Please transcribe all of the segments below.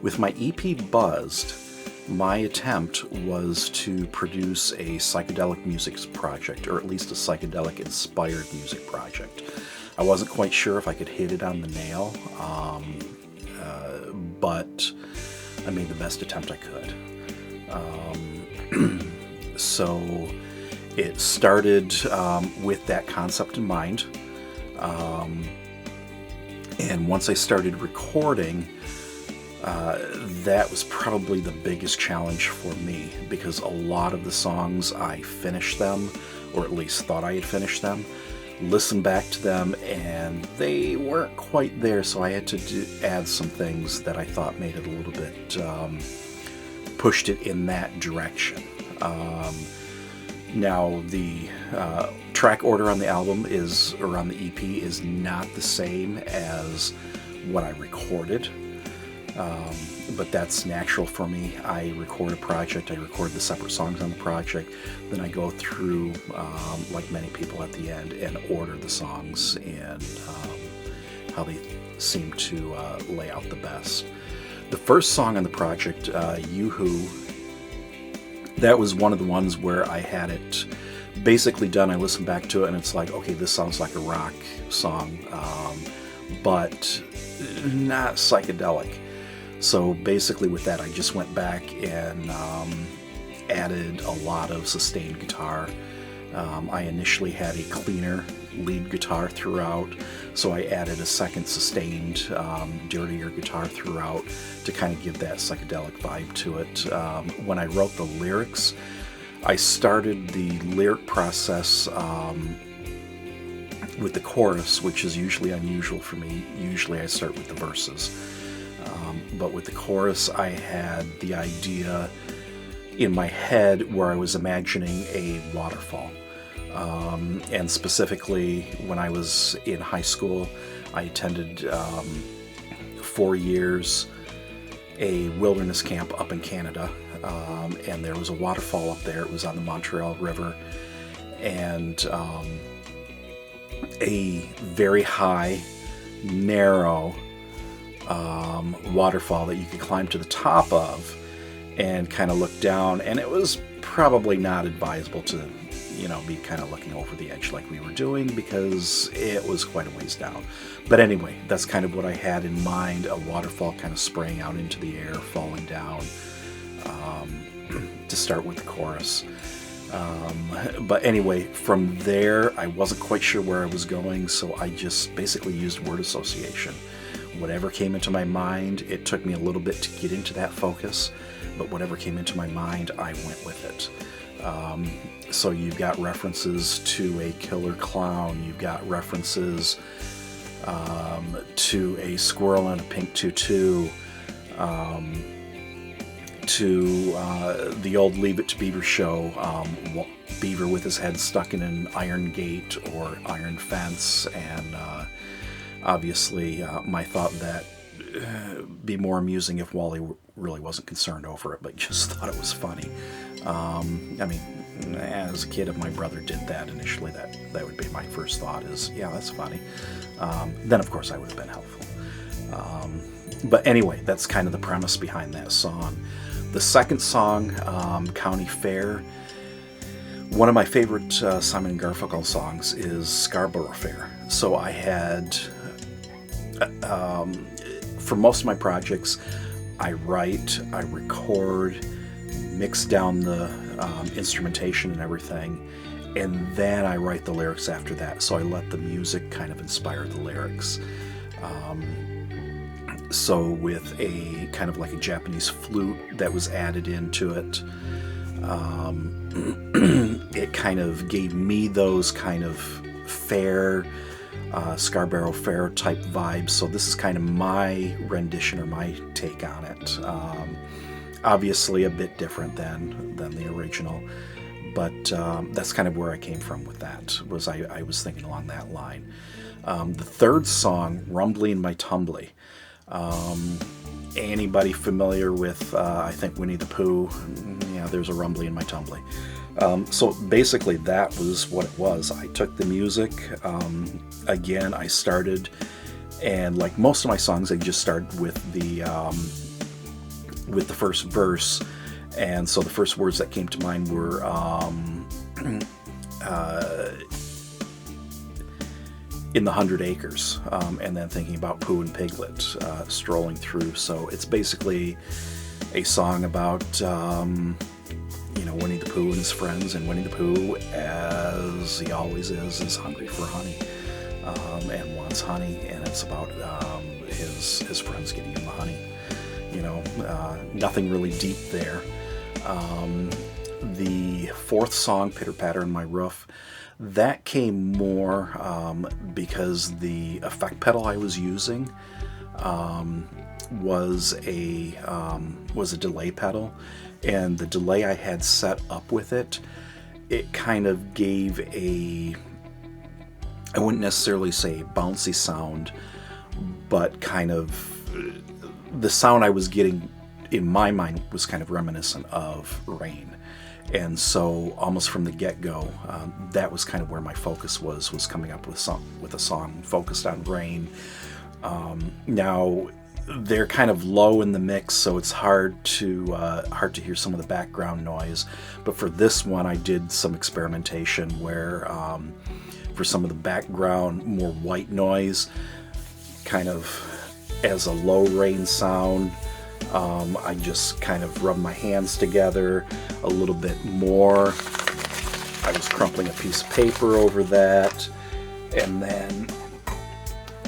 With my EP Buzzed, my attempt was to produce a psychedelic music project, or at least a psychedelic-inspired music project. I wasn't quite sure if I could hit it on the nail, but I made the best attempt I could. So it started with that concept in mind, and once I started recording, that was probably the biggest challenge for me, because a lot of the songs I finished them, or at least thought I had finished them, listened back to them, and they weren't quite there, so I had to add some things that I thought made it a little bit, pushed it in that direction. Now, the track order on the album or on the EP is not the same as what I recorded. But that's natural for me. I record a project, I record the separate songs on the project, then I go through, like many people at the end, and order the songs and how they seem to lay out the best. The first song on the project, Yoo-Hoo, that was one of the ones where I had it basically done. I listened back to it and it's like, okay, this sounds like a rock song, but not psychedelic. So basically with that, I just went back and added a lot of sustained guitar. I initially had a cleaner lead guitar throughout, so I added a second sustained, dirtier guitar throughout to kind of give that psychedelic vibe to it. When I wrote the lyrics, I started the lyric process with the chorus, which is usually unusual for me. Usually I start with the verses. But with the chorus, I had the idea in my head where I was imagining a waterfall. And specifically, when I was in high school, I attended 4 years a wilderness camp up in Canada. And there was a waterfall up there. It was on the Montreal River. And a very high, narrow waterfall that you could climb to the top of and kind of look down, and it was probably not advisable to, be kind of looking over the edge like we were doing, because it was quite a ways down. But anyway, that's kind of what I had in mind, a waterfall kind of spraying out into the air, falling down, to start with the chorus. But anyway, from there, I wasn't quite sure where I was going, so I just basically used word association. Whatever came into my mind, it took me a little bit to get into that focus, but whatever came into my mind, I went with it. So you've got references to a killer clown, you've got references to a squirrel in a pink tutu, to the old Leave It to Beaver show, Beaver with his head stuck in an iron gate or iron fence, and obviously, my thought that be more amusing if Wally really wasn't concerned over it, but just thought it was funny. As a kid, if my brother did that initially, that would be my first thought is, yeah, that's funny. Then, of course, I would have been helpful. But anyway, that's kind of the premise behind that song. The second song, County Fair, one of my favorite Simon & Garfunkel songs is Scarborough Fair. So I had... for most of my projects, I write, I record, mix down the instrumentation and everything, and then I write the lyrics after that. So I let the music kind of inspire the lyrics. So with a kind of like a Japanese flute that was added into it, it kind of gave me those kind of fair, Scarborough Fair type vibes. So this is kind of my rendition or my take on it. Obviously a bit different than the original, but that's kind of where I came from with that. I was thinking along that line. The third song, Rumbly in My Tumbly. Anybody familiar with, I think, Winnie the Pooh? Yeah, there's a rumbly in my tumbly. So basically that was what it was. I took the music, again, I started, and like most of my songs, I just started with the with the first verse. And so the first words that came to mind were in the 100 acres, and then thinking about Pooh and Piglet strolling through. So it's basically a song about Winnie the Pooh and his friends, and Winnie the Pooh, as he always is hungry for honey, and wants honey, and it's about his friends getting him the honey. Nothing really deep there. The fourth song, Pitter Patter on My Roof, that came more because the effect pedal I was using was a delay pedal, and the delay I had set up with it kind of gave I wouldn't necessarily say bouncy sound, but kind of the sound I was getting in my mind was kind of reminiscent of Rain. And so almost from the get-go, that was kind of where my focus was coming up with a song focused on Rain. Now they're kind of low in the mix, so it's hard to hear some of the background noise. But for this one, I did some experimentation where for some of the background, more white noise, kind of as a low Rain sound, I just kind of rubbed my hands together a little bit more. I was crumpling a piece of paper over that, and then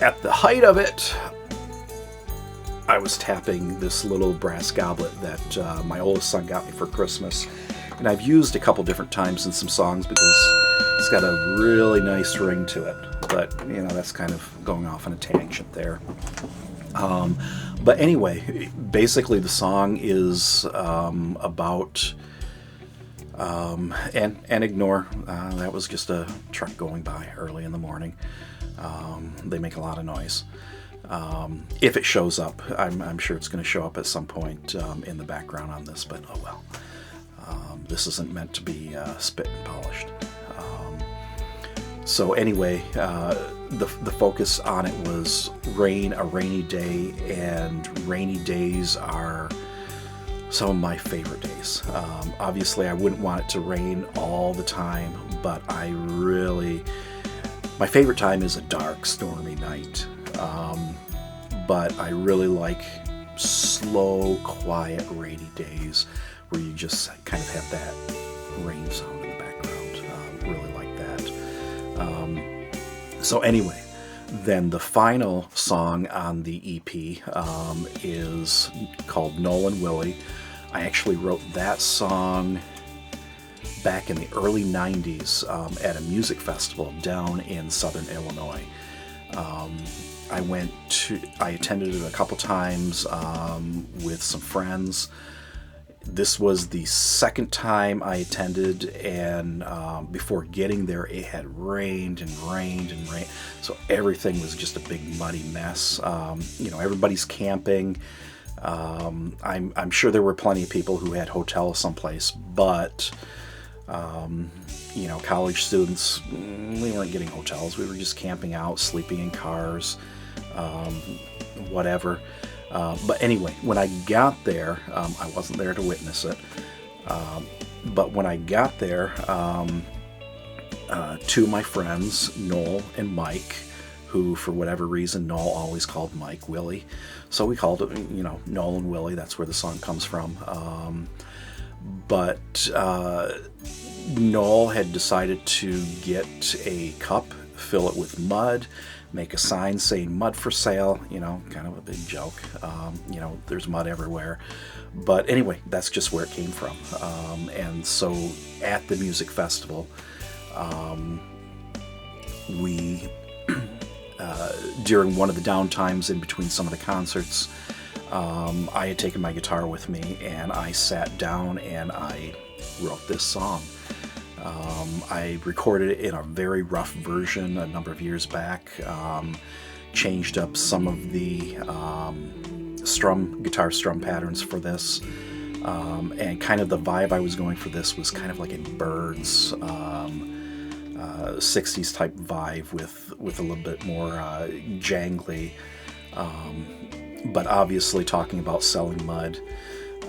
at the height of it, I was tapping this little brass goblet that my oldest son got me for Christmas, and I've used a couple different times in some songs because it's got a really nice ring to it. But that's kind of going off on a tangent there. But anyway, basically the song is about and ignore that was just a truck going by early in the morning. They make a lot of noise. If it shows up, I'm sure it's going to show up at some point in the background on this, but oh well. This isn't meant to be spit and polished. So anyway, the focus on it was rain, a rainy day, and rainy days are some of my favorite days. Obviously, I wouldn't want it to rain all the time, but my favorite time is a dark, stormy night. But I really like slow, quiet, rainy days where you just kind of have that rain sound in the background. Really like that. So anyway, then the final song on the EP is called Nolan Willie. I actually wrote that song back in the early 90s at a music festival down in southern Illinois. I attended it a couple times with some friends. This was the second time I attended, and before getting there, it had rained and rained and rained. So everything was just a big muddy mess. Everybody's camping. I'm sure there were plenty of people who had hotels someplace, but college students, we weren't getting hotels. We were just camping out, sleeping in cars, whatever. But anyway, when I got there, I wasn't there to witness it. But when I got there, two of my friends, Noel and Mike, who for whatever reason, Noel always called Mike Willie. So we called it, Noel and Willie. That's where the song comes from. But Noel had decided to get a cup, fill it with mud, make a sign saying mud for sale, kind of a big joke. There's mud everywhere. But anyway, that's just where it came from. And so at the music festival, we, during one of the downtimes in between some of the concerts, I had taken my guitar with me, and I sat down and I wrote this song. I recorded it in a very rough version a number of years back, changed up some of the guitar strum patterns for this, and kind of the vibe I was going for this was kind of like a Byrds 60s type vibe with a little bit more jangly, but obviously talking about selling mud.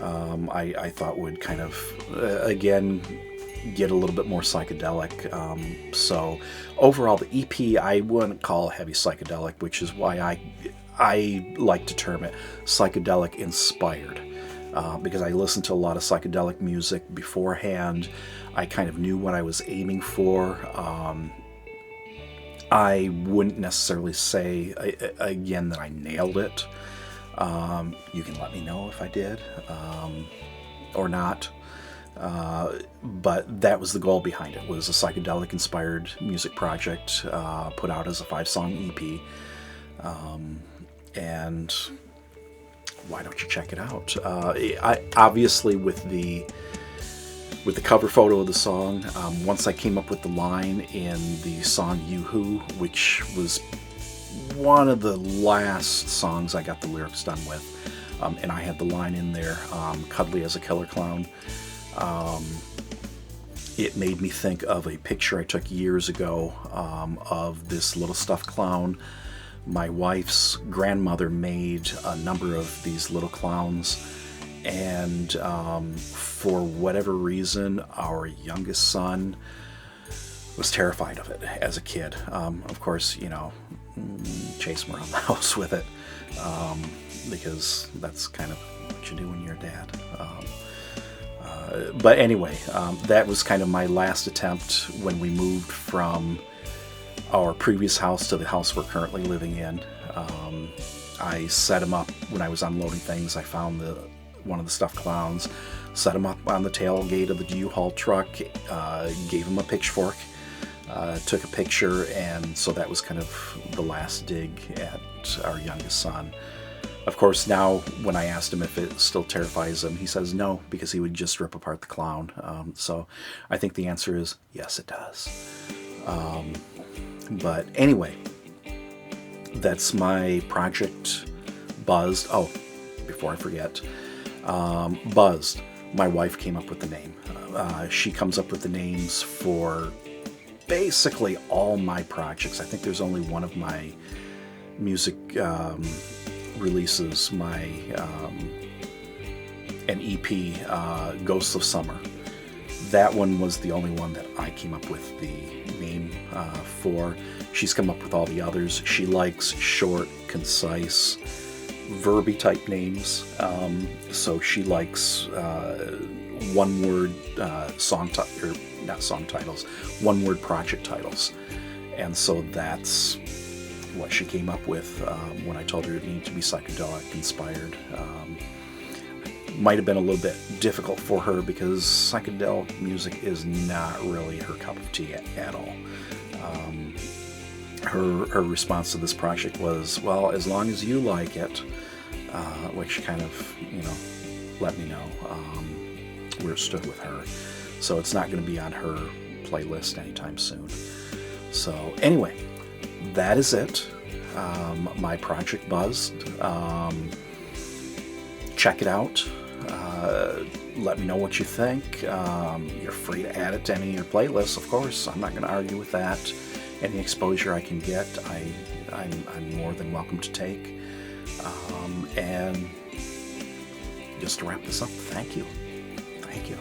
I thought would kind of, again, get a little bit more psychedelic. So overall, the EP I wouldn't call heavy psychedelic, which is why I like to term it psychedelic inspired. Because I listened to a lot of psychedelic music beforehand. I kind of knew what I was aiming for. I wouldn't necessarily say, again, that I nailed it. You can let me know if I did or not. But that was the goal behind it, was a psychedelic-inspired music project put out as a 5-song EP. And why don't you check it out? I obviously with the cover photo of the song, once I came up with the line in the song Yoo-Hoo, which was one of the last songs I got the lyrics done with, and I had the line in there, cuddly as a killer clown. It made me think of a picture I took years ago of this little stuffed clown. My wife's grandmother made a number of these little clowns, and for whatever reason, our youngest son was terrified of it as a kid. Of course, chase him around the house with it, because that's kind of what you do when you're a dad. But anyway, that was kind of my last attempt when we moved from our previous house to the house we're currently living in. I set him up when I was unloading things. I found one of the stuffed clowns, set him up on the tailgate of the U-Haul truck, gave him a pitchfork, took a picture, and so that was kind of the last dig at our youngest son. Of course, now when I asked him if it still terrifies him, he says no, because he would just rip apart the clown. So I think the answer is yes, it does. But anyway, that's my project, Buzzed. Oh, before I forget, Buzzed. My wife came up with the name. She comes up with the names for basically all my projects. I think there's only one of my music releases, an EP, Ghosts of Summer. That one was the only one that I came up with the name for. She's come up with all the others. She likes short, concise, verby type names. So she likes one-word one-word project titles. And so that's what she came up with when I told her it needed to be psychedelic inspired. Might have been a little bit difficult for her because psychedelic music is not really her cup of tea at all. Her response to this project was, well, as long as you like it, which kind of, let me know where it stood with her. So it's not going to be on her playlist anytime soon. So anyway, that is it. My project Buzzed. Check it out. Let me know what you think. You're free to add it to any of your playlists, of course. I'm not going to argue with that. Any exposure I can get, I'm more than welcome to take. And just to wrap this up, thank you. Thank you.